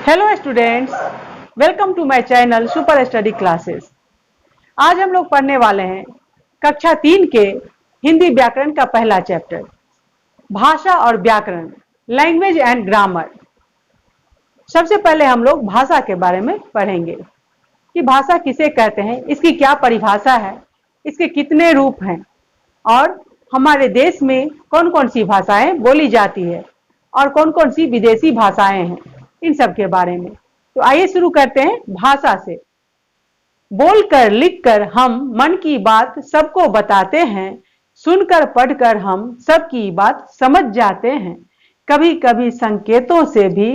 Hello students, welcome to my channel super study classes. आज हम लोग पढ़ने वाले हैं कक्षा 3 के हिंदी व्याकरण का पहला चैप्टर, भाषा और व्याकरण, लैंग्वेज एंड ग्रामर। सबसे पहले हम लोग भाषा के बारे में पढ़ेंगे कि भाषा किसे कहते हैं, इसकी क्या परिभाषा है, इसके कितने रूप हैं और हमारे देश में कौन कौन सी भाषाएं बोली जाती है और कौन कौन सी विदेशी भाषाएं हैं, इन सब के बारे में। तो आइए शुरू करते हैं भाषा से। बोलकर लिखकर हम मन की बात सबको बताते हैं, सुनकर पढ़कर हम सबकी बात समझ जाते हैं। कभी कभी संकेतों से भी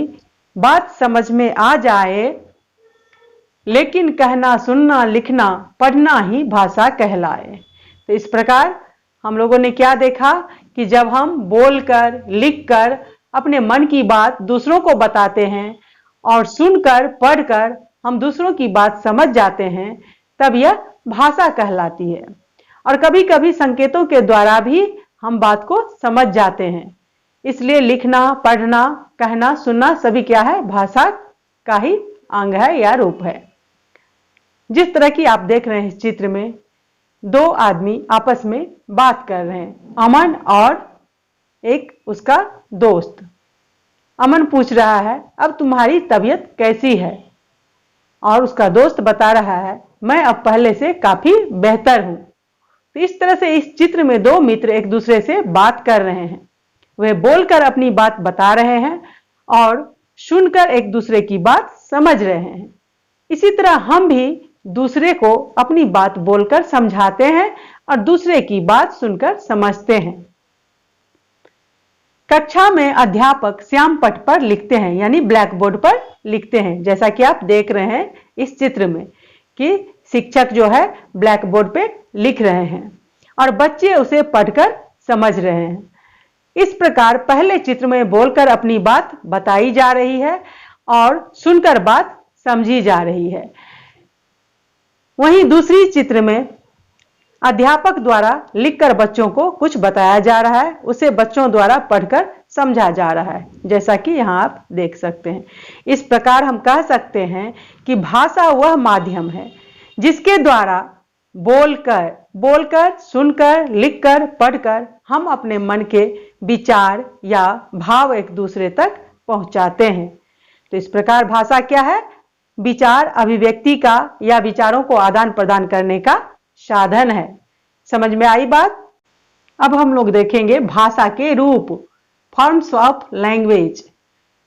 बात समझ में आ जाए, लेकिन कहना सुनना लिखना पढ़ना ही भाषा कहलाए। तो इस प्रकार हम लोगों ने क्या देखा कि जब हम बोलकर लिखकर अपने मन की बात दूसरों को बताते हैं और सुनकर पढ़कर हम दूसरों की बात समझ जाते हैं, तब यह भाषा कहलाती है। और कभी कभी संकेतों के द्वारा भी हम बात को समझ जाते हैं, इसलिए लिखना पढ़ना कहना सुनना सभी क्या है, भाषा का ही अंग है या रूप है। जिस तरह की आप देख रहे हैं इस चित्र में, दो आदमी आपस में बात कर रहे हैं, अमन और एक उसका दोस्त। अमन पूछ रहा है, अब तुम्हारी तबीयत कैसी है? और उसका दोस्त बता रहा है, मैं अब पहले से काफी बेहतर हूं। तो इस तरह से इस चित्र में दो मित्र एक दूसरे से बात कर रहे हैं। वे बोलकर अपनी बात बता रहे हैं और सुनकर एक दूसरे की बात समझ रहे हैं। इसी तरह हम भी दूसरे को अपनी बात बोलकर समझाते हैं और दूसरे की बात सुनकर समझते हैं। कक्षा में अध्यापक श्याम पट पर लिखते हैं, यानी ब्लैक बोर्ड पर लिखते हैं, जैसा कि आप देख रहे हैं इस चित्र में कि शिक्षक जो है ब्लैक बोर्ड पे लिख रहे हैं और बच्चे उसे पढ़कर समझ रहे हैं। इस प्रकार पहले चित्र में बोलकर अपनी बात बताई जा रही है और सुनकर बात समझी जा रही है। वहीं दूसरी चित्र में अध्यापक द्वारा लिखकर बच्चों को कुछ बताया जा रहा है, उसे बच्चों द्वारा पढ़कर समझा जा रहा है, जैसा कि यहाँ आप देख सकते हैं। इस प्रकार हम कह सकते हैं कि भाषा वह माध्यम है जिसके द्वारा बोलकर सुनकर लिखकर पढ़कर हम अपने मन के विचार या भाव एक दूसरे तक पहुंचाते हैं। तो इस प्रकार भाषा क्या है? विचार अभिव्यक्ति का या विचारों को आदान प्रदान करने का साधन है। समझ में आई बात? अब हम लोग देखेंगे भाषा के रूप, फॉर्म्स ऑफ लैंग्वेज,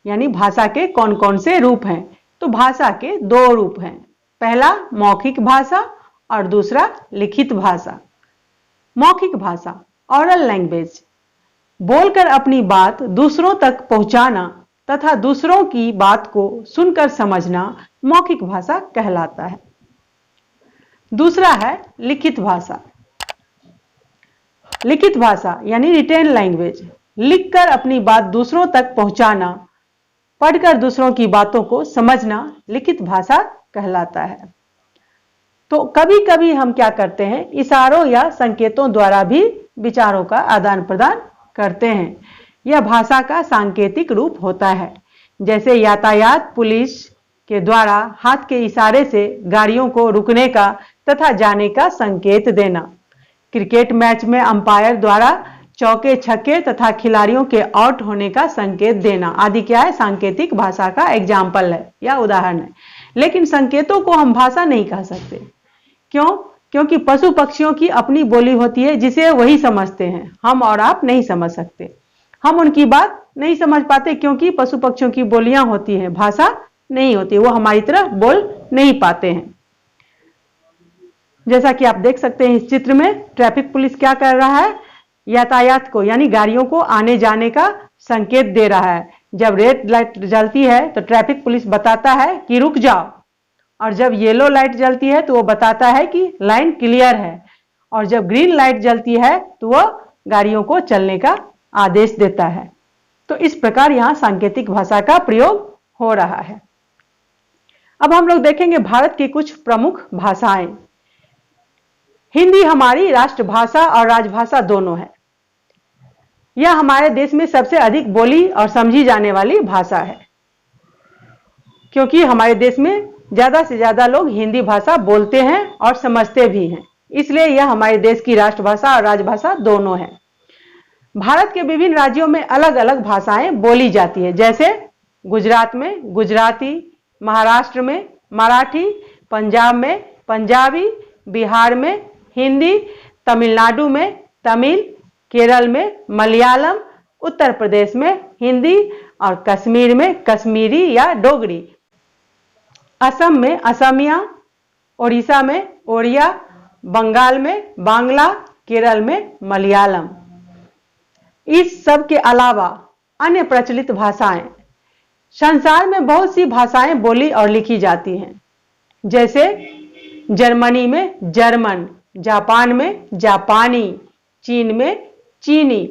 यानी भाषा के कौन कौन से रूप हैं। तो भाषा के दो रूप हैं, पहला मौखिक भाषा और दूसरा लिखित भाषा। मौखिक भाषा, ऑरल लैंग्वेज, बोलकर अपनी बात दूसरों तक पहुंचाना तथा दूसरों की बात को सुनकर समझना मौखिक भाषा कहलाता है। दूसरा है लिखित भाषा। लिखित भाषा यानी रिटेन लैंग्वेज, लिखकर अपनी बात दूसरों तक पहुंचाना, पढ़कर दूसरों की बातों को समझना लिखित भाषा कहलाता है। तो कभी कभी हम क्या करते हैं, इशारों या संकेतों द्वारा भी विचारों का आदान प्रदान करते हैं। यह भाषा का सांकेतिक रूप होता है, जैसे यातायात पुलिस के द्वारा हाथ के इशारे से गाड़ियों को रुकने का तथा जाने का संकेत देना। क्रिकेट मैच में अंपायर द्वारा चौके छक्के तथा खिलाड़ियों के आउट होने का संकेत देना आदि क्या है, सांकेतिक भाषा का एग्जाम्पल है या उदाहरण है। लेकिन संकेतों को हम भाषा नहीं कह सकते। क्यों? क्योंकि पशु पक्षियों की अपनी बोली होती है जिसे वही समझते हैं, हम और आप नहीं समझ सकते। हम उनकी बात नहीं समझ पाते क्योंकि पशु पक्षियों की बोलियां होती हैं, भाषा नहीं होती, वो हमारी तरह बोल नहीं पाते हैं। जैसा कि आप देख सकते हैं इस चित्र में, ट्रैफिक पुलिस क्या कर रहा है, यातायात को यानी गाड़ियों को आने जाने का संकेत दे रहा है। जब रेड लाइट जलती है तो ट्रैफिक पुलिस बताता है कि रुक जाओ, और जब येलो लाइट जलती है तो वो बताता है कि लाइन क्लियर है, और जब ग्रीन लाइट जलती है तो वो गाड़ियों को चलने का आदेश देता है। तो इस प्रकार यहाँ सांकेतिक भाषा का प्रयोग हो रहा है। अब हम लोग देखेंगे भारत की कुछ प्रमुख भाषाएं। हिंदी हमारी राष्ट्रभाषा और राजभाषा दोनों है। यह हमारे देश में सबसे अधिक बोली और समझी जाने वाली भाषा है। क्योंकि हमारे देश में ज़्यादा से ज़्यादा लोग हिंदी भाषा बोलते हैं और समझते भी हैं, इसलिए यह हमारे देश की राष्ट्रभाषा और राजभाषा दोनों है। भारत के विभिन्न राज्यों में अलग अलग भाषाएं बोली जाती है, जैसे गुजरात में गुजराती, महाराष्ट्र में मराठी, पंजाब में पंजाबी, बिहार में हिंदी, तमिलनाडु में तमिल, केरल में मलयालम, उत्तर प्रदेश में हिंदी और कश्मीर में कश्मीरी या डोगरी, असम में असमिया, ओडिशा में ओड़िया, बंगाल में बांग्ला, केरल में मलयालम। इस सब के अलावा अन्य प्रचलित भाषाएं, संसार में बहुत सी भाषाएं बोली और लिखी जाती हैं, जैसे जर्मनी में जर्मन, जापान में जापानी, चीन में चीनी,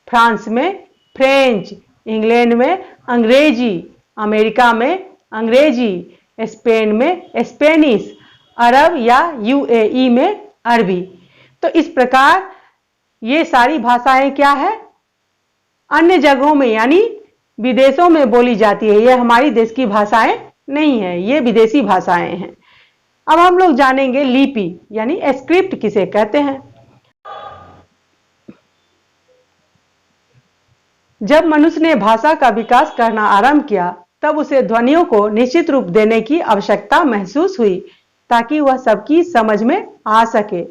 फ्रांस में फ्रेंच, इंग्लैंड में अंग्रेजी, अमेरिका में अंग्रेजी, स्पेन में स्पेनिश, अरब या यूएई में अरबी। तो इस प्रकार ये सारी भाषाएं क्या है, अन्य जगहों में यानी विदेशों में बोली जाती है। ये हमारी देश की भाषाएं नहीं है, ये विदेशी भाषाएं हैं। अब हम लोग जानेंगे लिपि यानी स्क्रिप्ट किसे कहते हैं। जब मनुष्य ने भाषा का विकास करना आरंभ किया, तब उसे ध्वनियों को निश्चित रूप देने की आवश्यकता महसूस हुई ताकि वह सबकी समझ में आ सके।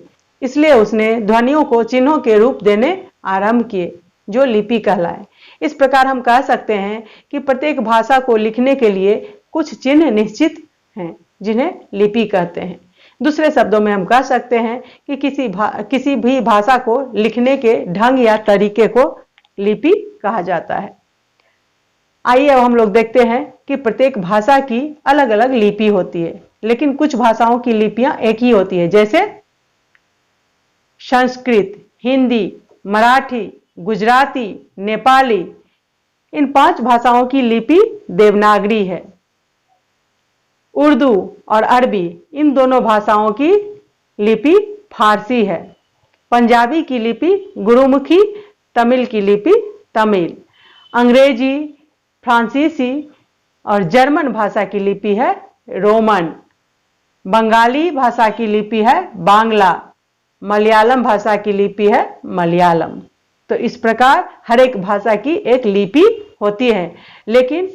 इसलिए उसने ध्वनियों को चिन्हों के रूप देने आरंभ किए, जो लिपि कहलाए। इस प्रकार हम कह सकते हैं कि प्रत्येक भाषा को लिखने के लिए कुछ चिन्ह निश्चित हैं, जिन्हें लिपि कहते हैं। दूसरे शब्दों में हम कह सकते हैं कि किसी भी भाषा को लिखने के ढंग या तरीके को लिपि कहा जाता है। आइए अब हम लोग देखते हैं कि प्रत्येक भाषा की अलग अलग लिपि होती है, लेकिन कुछ भाषाओं की लिपियां एक ही होती है, जैसे संस्कृत, हिंदी, मराठी, गुजराती, नेपाली। इन 5 भाषाओं की लिपि देवनागरी है। उर्दू और अरबी, इन दोनों भाषाओं की लिपि फारसी है। पंजाबी की लिपि गुरुमुखी, तमिल की लिपि तमिल, अंग्रेजी, फ्रांसीसी और जर्मन भाषा की लिपि है रोमन, बंगाली भाषा की लिपि है बांग्ला, मलयालम भाषा की लिपि है मलयालम। तो इस प्रकार हर एक भाषा की एक लिपि होती है, लेकिन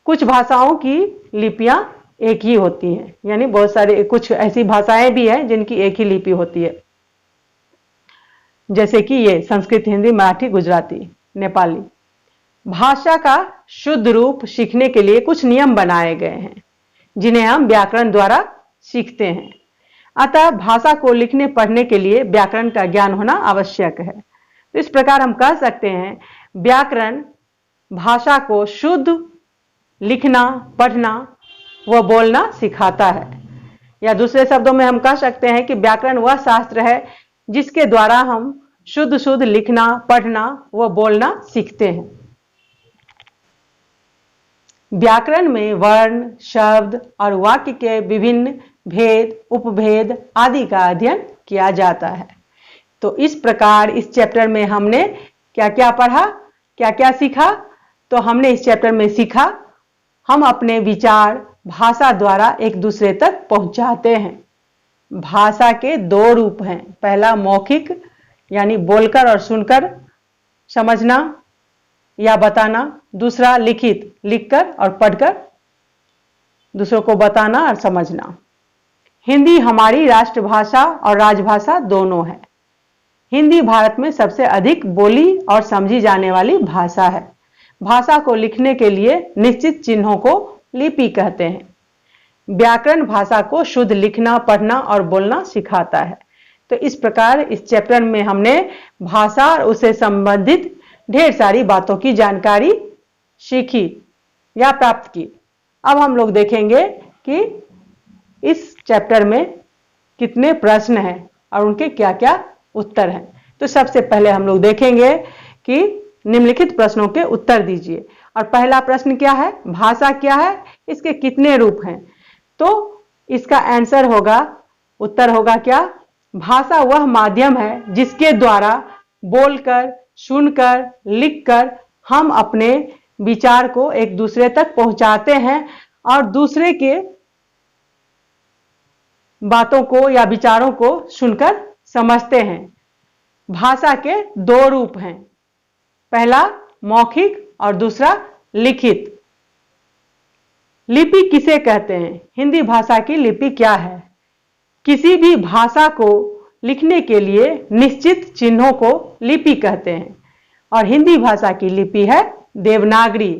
कुछ भाषाओं की लिपियां एक ही होती हैं, यानी बहुत सारे कुछ ऐसी भाषाएं भी हैं जिनकी एक ही लिपि होती है, जैसे कि ये संस्कृत, हिंदी, मराठी, गुजराती, नेपाली। भाषा का शुद्ध रूप सीखने के लिए कुछ नियम बनाए गए हैं, जिन्हें हम व्याकरण द्वारा सीखते हैं। अतः भाषा को लिखने पढ़ने के लिए व्याकरण का ज्ञान होना आवश्यक है। तो इस प्रकार हम कह सकते हैं व्याकरण भाषा को शुद्ध लिखना, पढ़ना व बोलना सिखाता है। या दूसरे शब्दों में हम कह सकते हैं कि व्याकरण वह शास्त्र है जिसके द्वारा हम शुद्ध शुद्ध लिखना, पढ़ना व बोलना सीखते हैं। व्याकरण में वर्ण, शब्द और वाक्य के विभिन्न भेद, उपभेद आदि का अध्ययन किया जाता है। तो इस प्रकार इस चैप्टर में हमने क्या क्या पढ़ा, क्या क्या सीखा। तो हमने इस चैप्टर में सीखा हम अपने विचार भाषा द्वारा एक दूसरे तक पहुंचाते हैं। भाषा के 2 रूप हैं, पहला मौखिक यानी बोलकर और सुनकर समझना या बताना, दूसरा लिखित, लिखकर और पढ़कर दूसरों को बताना और समझना। हिंदी हमारी राष्ट्रभाषा और राजभाषा दोनों है। हिंदी भारत में सबसे अधिक बोली और समझी जाने वाली भाषा है। भाषा को लिखने के लिए निश्चित चिन्हों को लिपि कहते हैं। व्याकरण भाषा को शुद्ध लिखना, पढ़ना और बोलना सिखाता है। तो इस प्रकार इस चैप्टर में हमने भाषा और उससे संबंधित ढेर सारी बातों की जानकारी सीखी या प्राप्त की। अब हम लोग देखेंगे कि इस चैप्टर में कितने प्रश्न हैं और उनके क्या क्या उत्तर हैं। तो सबसे पहले हम लोग देखेंगे कि निम्नलिखित प्रश्नों के उत्तर दीजिए। और पहला प्रश्न क्या है, भाषा क्या है, इसके कितने रूप हैं। तो इसका आंसर होगा, उत्तर होगा क्या, भाषा वह माध्यम है जिसके द्वारा बोलकर, सुनकर, लिखकर हम अपने विचार को एक दूसरे तक पहुंचाते हैं और दूसरे के बातों को या विचारों को सुनकर समझते हैं। भाषा के दो रूप हैं, पहला मौखिक और दूसरा लिखित। लिपि किसे कहते हैं? हिंदी भाषा की लिपि क्या है? किसी भी भाषा को लिखने के लिए निश्चित चिन्हों को लिपि कहते हैं और हिंदी भाषा की लिपि है देवनागरी।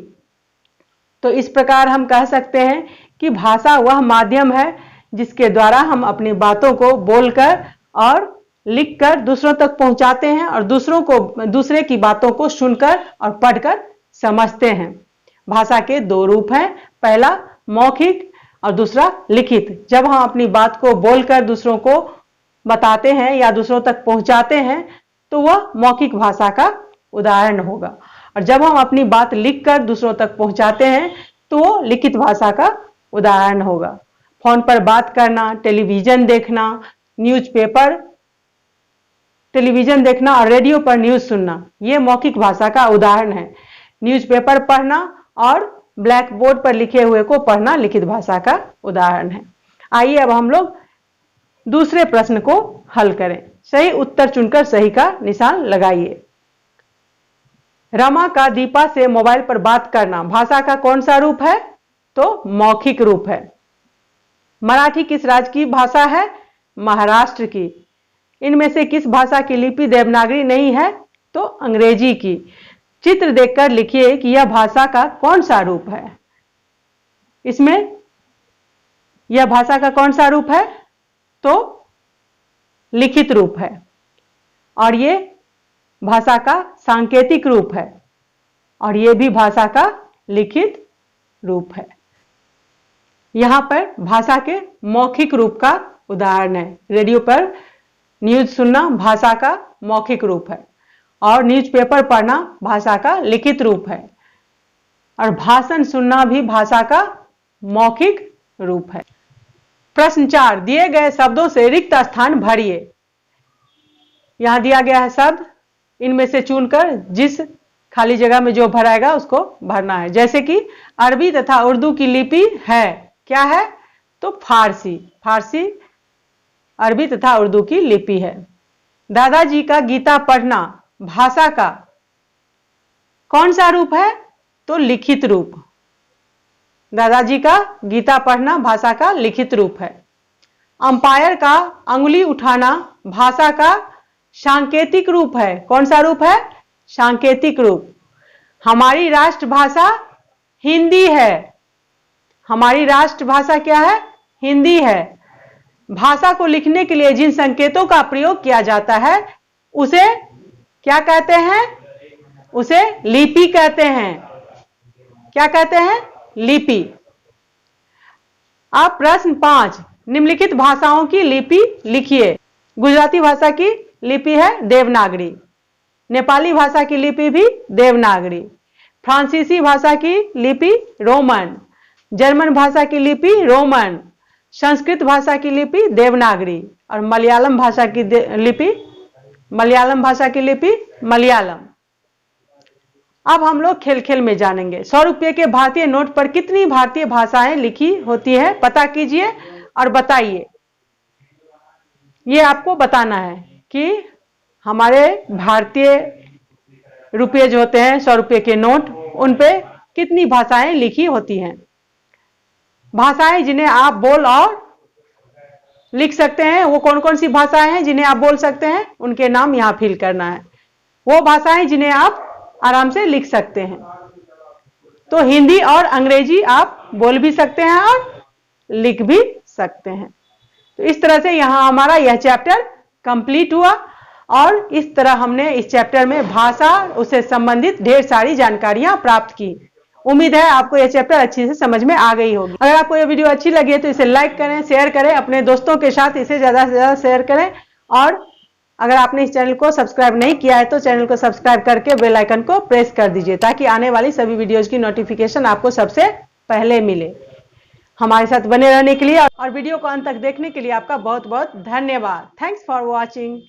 तो इस प्रकार हम कह सकते हैं कि भाषा वह माध्यम है जिसके द्वारा हम अपनी बातों को बोलकर और लिखकर दूसरों तक पहुंचाते हैं और दूसरे की बातों को सुनकर और पढ़कर समझते हैं। भाषा के दो रूप हैं, पहला मौखिक और दूसरा लिखित। जब हम अपनी बात को बोलकर दूसरों को बताते हैं या दूसरों तक पहुंचाते हैं तो वह मौखिक भाषा का उदाहरण होगा, और जब हम अपनी बात लिखकर दूसरों तक पहुंचाते हैं तो वो लिखित भाषा का उदाहरण होगा। फोन पर बात करना, टेलीविजन देखना, न्यूज़पेपर, टेलीविजन देखना और रेडियो पर न्यूज़ सुनना, ये मौखिक भाषा का उदाहरण है। न्यूज़पेपर पढ़ना और ब्लैक बोर्ड पर लिखे हुए को पढ़ना लिखित भाषा का उदाहरण है। आइए अब हम लोग दूसरे प्रश्न को हल करें। सही उत्तर चुनकर सही का निशान लगाइए। रमा का दीपा से मोबाइल पर बात करना भाषा का कौन सा रूप है? तो मौखिक रूप है। मराठी किस राज्य की भाषा है? महाराष्ट्र की। इनमें से किस भाषा की लिपि देवनागरी नहीं है? तो अंग्रेजी की। चित्र देखकर लिखिए कि यह भाषा का कौन सा रूप है। इसमें यह भाषा का कौन सा रूप है? तो लिखित रूप है, और ये भाषा का सांकेतिक रूप है, और ये भी भाषा का लिखित रूप है। यहां पर भाषा के मौखिक रूप का उदाहरण है। रेडियो पर न्यूज़ सुनना भाषा का मौखिक रूप है, और न्यूज़पेपर पढ़ना भाषा का लिखित रूप है, और भाषण सुनना भी भाषा का मौखिक रूप है। प्रश्न 4, दिए गए शब्दों से रिक्त स्थान भरिए। यहां दिया गया है शब्द, इनमें से चुनकर जिस खाली जगह में जो भराएगा उसको भरना है। जैसे कि अरबी तथा उर्दू की लिपि है, क्या है? तो फारसी। फारसी अरबी तथा उर्दू की लिपि है। दादाजी का गीता पढ़ना भाषा का कौन सा रूप है? तो लिखित रूप। दादाजी का गीता पढ़ना भाषा का लिखित रूप है। अंपायर का अंगुली उठाना भाषा का सांकेतिक रूप है। कौन सा रूप है? सांकेतिक रूप। हमारी राष्ट्रभाषा हिंदी है। हमारी राष्ट्रभाषा क्या है? हिंदी है। भाषा को लिखने के लिए जिन संकेतों का प्रयोग किया जाता है उसे क्या कहते हैं? उसे लिपि कहते हैं। क्या कहते हैं? लिपि। आप प्रश्न 5, निम्नलिखित भाषाओं की लिपि लिखिए। गुजराती भाषा की लिपि है देवनागरी। नेपाली भाषा की लिपि भी देवनागरी। फ्रांसीसी भाषा की लिपि रोमन। जर्मन भाषा की लिपि रोमन। संस्कृत भाषा की लिपि देवनागरी। और मलयालम भाषा की लिपि मलयालम। अब हम लोग खेल खेल में जानेंगे। 100 रुपये के भारतीय नोट पर कितनी भारतीय भाषाएं लिखी होती है? पता कीजिए और बताइए। ये आपको बताना है कि हमारे भारतीय रुपये जो होते हैं 100 रुपये के नोट, उन पे कितनी भाषाएं लिखी होती हैं। भाषाएं जिन्हें आप बोल और लिख सकते हैं, वो कौन कौन सी भाषाएं हैं जिन्हें आप बोल सकते हैं? उनके नाम यहां फिल करना है। वो भाषाएं जिन्हें आप आराम से लिख सकते हैं, तो हिंदी और अंग्रेजी आप बोल भी सकते हैं और लिख भी सकते हैं। तो इस तरह से यहां हमारा यह चैप्टर कंप्लीट हुआ, और इस तरह हमने इस चैप्टर में भाषा उससे संबंधित ढेर सारी जानकारियां प्राप्त की। उम्मीद है आपको यह चैप्टर अच्छी से समझ में आ गई होगी। अगर आपको यह वीडियो अच्छी लगी है तो इसे लाइक करें, शेयर करें, अपने दोस्तों के साथ इसे ज्यादा से ज्यादा शेयर करें। और अगर आपने इस चैनल को सब्सक्राइब नहीं किया है तो चैनल को सब्सक्राइब करके बेल आइकन को प्रेस कर दीजिए, ताकि आने वाली सभी वीडियोज की नोटिफिकेशन आपको सबसे पहले मिले। हमारे साथ बने रहने के लिए और वीडियो को अंत तक देखने के लिए आपका बहुत बहुत धन्यवाद। Thanks for watching.